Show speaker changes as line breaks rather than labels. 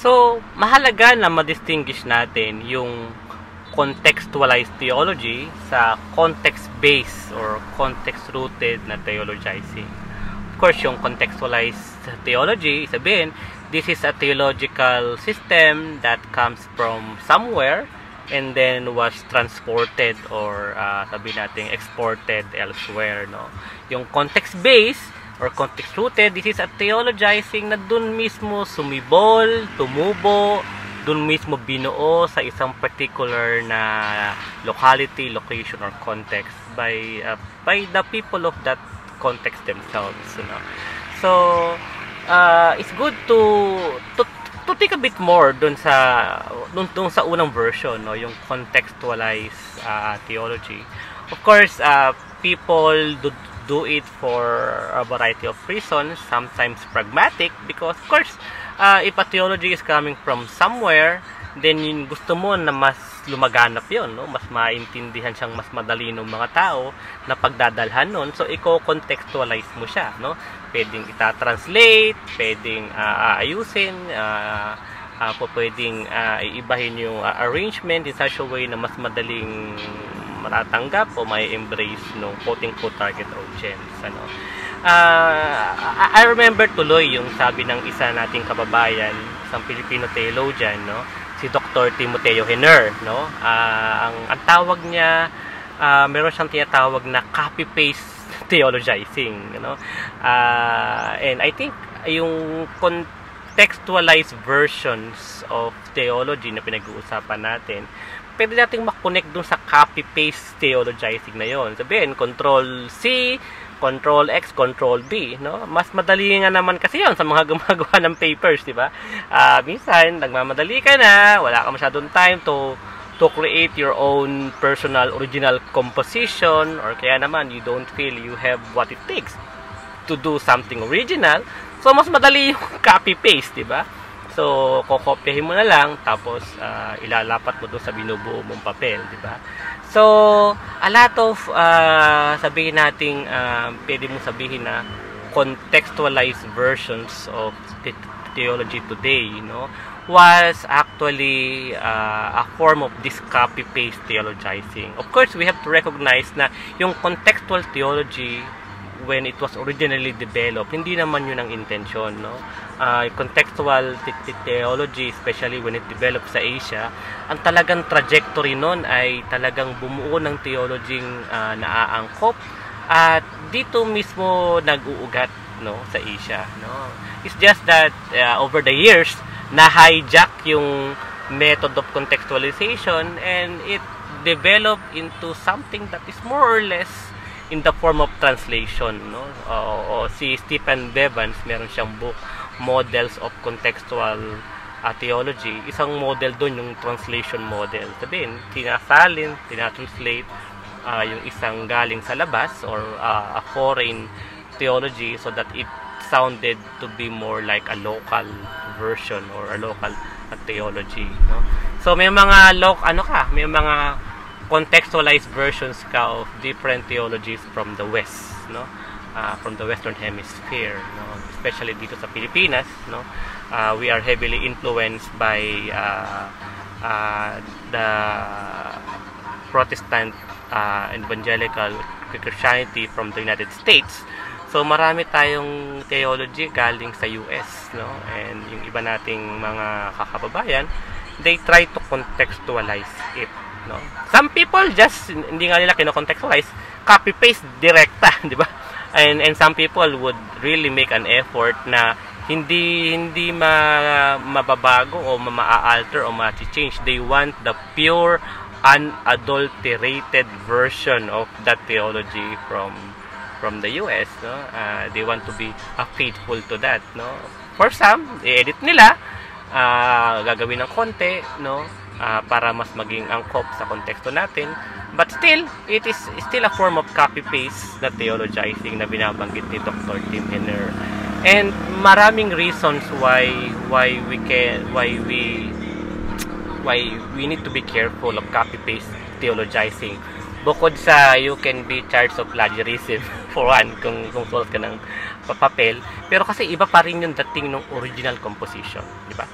So, mahalaga na ma-distinguish natin yung contextualized theology sa context-based or context-rooted na theologizing. Of course, yung contextualized theology, sabihin, this is a theological system that comes from somewhere and then was transported or sabihin natin exported elsewhere, no? Yung context-based or context-rooted, this is a theologizing na dun mismo sumibol, tumubo, dun mismo binuo sa isang particular na locality, location, or context by the people of that context themselves, you know. So it's good to think a bit more dun sa unang version, no, yung contextualized theology. Of course, people do it for a variety of reasons, sometimes pragmatic, because of course if a theology is coming from somewhere, then yung gusto mo na mas lumaganap yun, no? Mas maintindihan siyang mas madali ng mga tao na pagdadalhan nun. So, i-contextualize mo siya, no? Pwedeng ita-translate, pwedeng ayusin, pwedeng iibahin yung arrangement in such a way na mas madaling matatanggap o may embrace ng quote-unquote target audience, ano? I remember tuloy yung sabi ng isa nating kababayan, isang Filipino theologian, no? Si Dr. Timoteo Henner, no? Ang tawag niya, meron siyang tinatawag na copy-paste theologizing, you know? And I think yung contextualized versions of theology na pinag-uusapan natin, pwede nating makonect dun sa copy-paste theologizing na yon. Sabihin, Control-C, Control-X, Control-V, no? Mas madali nga naman kasi yon sa mga gumagawa ng papers, di ba? Minsan, nagmamadali ka na, wala ka masyadong time to create your own personal original composition, or kaya naman, you don't feel you have what it takes to do something original. So, mas madali yung copy-paste, di ba? So, kokopyahin mo na lang, tapos ilalapat mo doon sa binubuo mong papel, di ba? So, a lot of, sabihin natin, pwede mong sabihin na contextualized versions of theology today, you know, was actually a form of this copy-paste theologizing. Of course, we have to recognize na yung contextual theology, when it was originally developed, hindi naman yun ang intention, no? Contextual theology, especially when it developed sa Asia, ang talagang trajectory nun ay talagang bumuo ng theology naaangkop at dito mismo nag-uugat, no, sa Asia, no? It's just that over the years na-hijack yung method of contextualization and it developed into something that is more or less in the form of translation, no? Si Stephen Bevans, meron siyang book, Models of Contextual Theology. Isang model doon yung translation model. Sabihin, tinatranslate yung isang galing sa labas or a foreign theology so that it sounded to be more like a local version or a local theology, no? So may mga may mga contextualized versions ka of different theologies from the West, no? From the Western Hemisphere, no? Especially dito sa Pilipinas, no? We are heavily influenced by the Protestant evangelical Christianity from the United States. So marami tayong theology galing sa US, no? And yung iba nating mga kakababayan, they try to contextualize it, no? Some people just hindi nga nila kino-contextualize, copy paste direkta, di ba? And some people would really make an effort na hindi mababago o ma-alter o ma-change. They want the pure unadulterated version of that theology from the US, no? They want to be faithful to that, no? For some, i-edit nila, gagawin ng konti, no? Para mas maging angkop sa konteksto natin. But still, it is still a form of copy-paste na theologizing na binabanggit ni Dr. Tim Henner. And maraming reasons why we need to be careful of copy-paste theologizing. Bukod sa you can be charged of plagiarism for one, kung sulat ka ng papel. Pero kasi iba pa rin yung dating ng original composition, di ba?